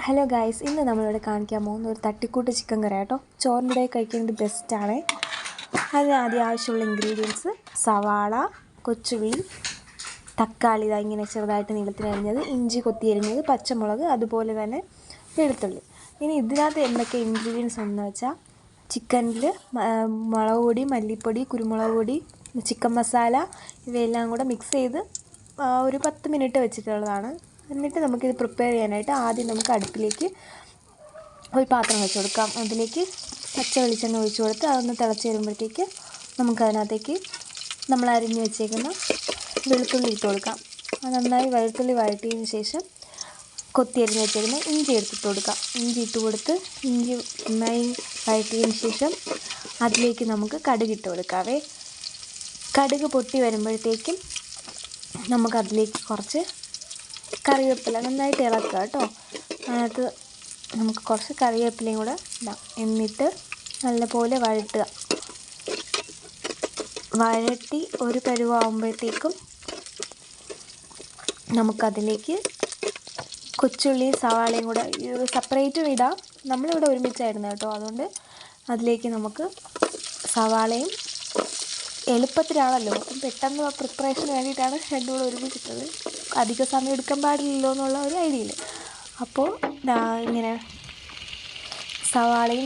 Hello guys, ഇന്ന് നമ്മളിവിടെ കാണിക്കാൻ പോകുന്ന ഒരു തട്ടിക്കൂട്ട് ചിക്കൻ കറി കേട്ടോ. ചോറിൻ്റെ കഴിക്കുന്നത് ബെസ്റ്റാണ്. അതിന് ആദ്യം ആവശ്യമുള്ള ഇൻഗ്രീഡിയൻസ്: സവാള, കൊച്ചുള്ളി, തക്കാളി ഇങ്ങനെ ചെറുതായിട്ട് നീളത്തിൽ അരിഞ്ഞത്, ഇഞ്ചി കൊത്തി അരിഞ്ഞത്, പച്ചമുളക്, അതുപോലെ തന്നെ വെളുത്തുള്ളി. ഇനി ഇതിനകത്ത് എന്തൊക്കെ ഇൻഗ്രീഡിയൻസ് ഉണ്ടെന്ന് വെച്ചാൽ, ചിക്കനിൽ മുളക് പൊടി, മല്ലിപ്പൊടി, കുരുമുളക് പൊടി, ചിക്കൻ മസാല ഇവയെല്ലാം കൂടെ മിക്സ് ചെയ്ത് ഒരു 10 മിനിറ്റ് വെച്ചിട്ടുള്ളതാണ്. എന്നിട്ട് നമുക്കിത് പ്രിപ്പയർ ചെയ്യാനായിട്ട് ആദ്യം നമുക്ക് അടുപ്പിലേക്ക് ഒരു പാത്രം വെച്ച് കൊടുക്കാം. അതിലേക്ക് പച്ച വെളിച്ചെണ്ണ ഒഴിച്ച് കൊടുത്ത് അതൊന്ന് തിളച്ച് വരുമ്പോഴത്തേക്ക് നമുക്കതിനകത്തേക്ക് നമ്മൾ അരിഞ്ഞ് വെച്ചേക്കുന്ന വെളുത്തുള്ളി ഇട്ട് കൊടുക്കാം. അത് നന്നായി വെളുത്തുള്ളി വഴറ്റിയതിന് ശേഷം കൊത്തി അരിഞ്ഞ് വെച്ചേക്കുന്ന ഇഞ്ചി എടുത്തിട്ട് കൊടുക്കാം. ഇഞ്ചി ഇട്ട് കൊടുത്ത് ഇഞ്ചി നന്നായി വഴറ്റിയതിന് ശേഷം അതിലേക്ക് നമുക്ക് കടുക് ഇട്ട് കൊടുക്കാവേ. കടുക് പൊട്ടി വരുമ്പോഴത്തേക്കും നമുക്കതിലേക്ക് കുറച്ച് കറിവേപ്പില നന്നായിട്ട് ഇളക്കുക കേട്ടോ. അതിനകത്ത് നമുക്ക് കുറച്ച് കറിവേപ്പിലയും കൂടെ ഇടാം. എന്നിട്ട് നല്ലപോലെ വഴറ്റി ഒരു പരുവാകുമ്പോഴത്തേക്കും നമുക്കതിലേക്ക് കൊച്ചുള്ളിയും സവാളയും കൂടെ സെപ്പറേറ്റും ഇടാം. നമ്മളിവിടെ ഒരുമിച്ചായിരുന്നു കേട്ടോ. അതുകൊണ്ട് അതിലേക്ക് നമുക്ക് സവാളയും എളുപ്പത്തിലാണല്ലോ, പെട്ടെന്ന് പ്രിപ്പറേഷന് വേണ്ടിയിട്ടാണ് രണ്ടും കൂടെ ഒരുമിച്ചിട്ടത്. അധിക സമയം എടുക്കാൻ പാടില്ലല്ലോ എന്നുള്ള ഒരു ഐഡിയയിൽ. അപ്പോൾ ഇങ്ങനെ സവാളയും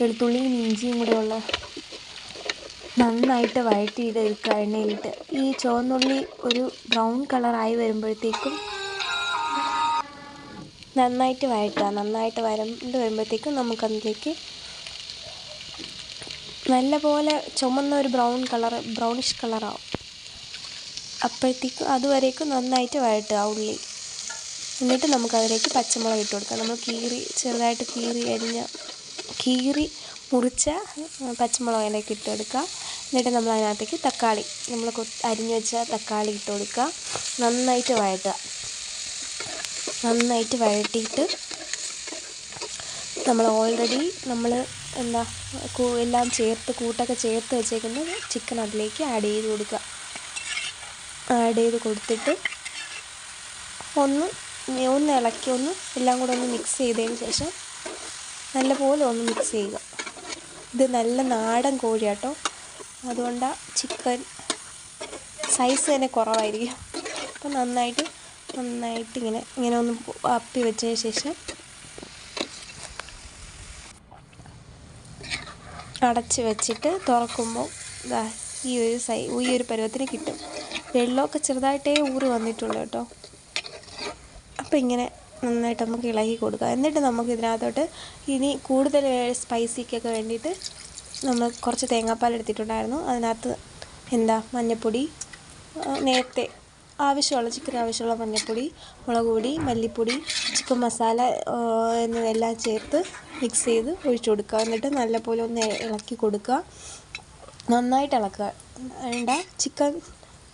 വെളുത്തുള്ളിയും ഇഞ്ചിയും കൂടെയുള്ള നന്നായിട്ട് വഴറ്റിയിട്ടെടുക്കുക എണ്ണയിലിട്ട്. ഈ ചുവന്നുള്ളി ഒരു ബ്രൗൺ കളറായി വരുമ്പോഴത്തേക്കും നന്നായിട്ട് വരുമ്പോഴത്തേക്കും നമുക്കതിലേക്ക് നല്ലപോലെ ചുമന്ന ഒരു ബ്രൗണിഷ് കളറാവും. അപ്പോഴത്തേക്കും അതുവരേക്കും നന്നായിട്ട് വഴറ്റുക ഉള്ളി. എന്നിട്ട് നമുക്കതിലേക്ക് പച്ചമുളക് ഇട്ട് കൊടുക്കാം. നമ്മൾ ചെറുതായിട്ട് കീറി മുറിച്ച പച്ചമുളക് അതിലേക്ക് ഇട്ട് കൊടുക്കുക. എന്നിട്ട് നമ്മൾ അതിനകത്തേക്ക് തക്കാളി, നമ്മൾ അരിഞ്ഞു വെച്ച തക്കാളി ഇട്ട് കൊടുക്കുക. നന്നായിട്ട് വഴറ്റിയിട്ട് നമ്മൾ ഓൾറെഡി എല്ലാം കൂട്ടൊക്കെ ചേർത്ത് വെച്ചേക്കുന്ന ചിക്കൻ അതിലേക്ക് ആഡ് ചെയ്ത് കൊടുത്തിട്ട് ഒന്ന് ഇളക്കി എല്ലാം കൂടെ ഒന്ന് മിക്സ് ചെയ്തതിന് ശേഷം നല്ലപോലെ ഒന്ന് മിക്സ് ചെയ്യുക. ഇത് നല്ല നാടൻ കോഴി കേട്ടോ. അതുകൊണ്ടാണ് ചിക്കൻ സൈസ് തന്നെ കുറവായിരിക്കും. അപ്പോൾ നന്നായിട്ട് ഇങ്ങനെ ഒന്ന് അപ്പി വെച്ചതിന് ശേഷം അടച്ച് വെച്ചിട്ട് തുറക്കുമ്പോൾ ഈ ഒരു പരുവത്തിന് കിട്ടും. വെള്ളമൊക്കെ ചെറുതായിട്ടേ ഊറി വന്നിട്ടുള്ളൂ കേട്ടോ. അപ്പോൾ ഇങ്ങനെ നന്നായിട്ട് നമുക്ക് ഇളകി കൊടുക്കുക. എന്നിട്ട് നമുക്ക് ഇതിനകത്തോട്ട് ഇനി കൂടുതൽ സ്പൈസിക്കൊക്കെ വേണ്ടിയിട്ട് നമ്മൾ കുറച്ച് തേങ്ങാപ്പാൽ എടുത്തിട്ടുണ്ടായിരുന്നു. അതിനകത്ത് മഞ്ഞൾപ്പൊടി, നേരത്തെ ചിക്കന് ആവശ്യമുള്ള മഞ്ഞൾപ്പൊടി, മുളക് പൊടി, മല്ലിപ്പൊടി, ചിക്കൻ മസാല എന്നിവയെല്ലാം ചേർത്ത് മിക്സ് ചെയ്ത് ഒഴിച്ചു കൊടുക്കുക. എന്നിട്ട് നല്ലപോലെ ഒന്ന് ഇളക്കി കൊടുക്കുക. നന്നായിട്ട് ഇളക്കുക. ചിക്കൻ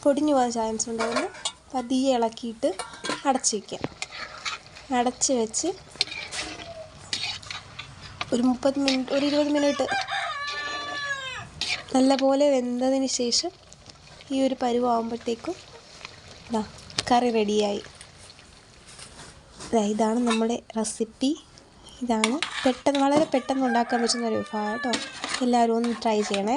പൊടിഞ്ഞു പോകാൻ ചാൻസ് ഉണ്ടാകുന്നു. പതിയെ ഇളക്കിയിട്ട് അടച്ച് വയ്ക്കുക. അടച്ച് വെച്ച് ഒരു 20 മിനിറ്റ് നല്ലപോലെ വെന്തതിന് ശേഷം ഈ ഒരു പരുവാകുമ്പോഴത്തേക്കും കറി റെഡിയായി. ഇതാണ് നമ്മുടെ റെസിപ്പി. ഇതാണ് വളരെ പെട്ടെന്ന് ഉണ്ടാക്കാൻ പറ്റുന്ന ഒരു വിഭവം കേട്ടോ. എല്ലാവരും ഒന്ന് ട്രൈ ചെയ്യണേ.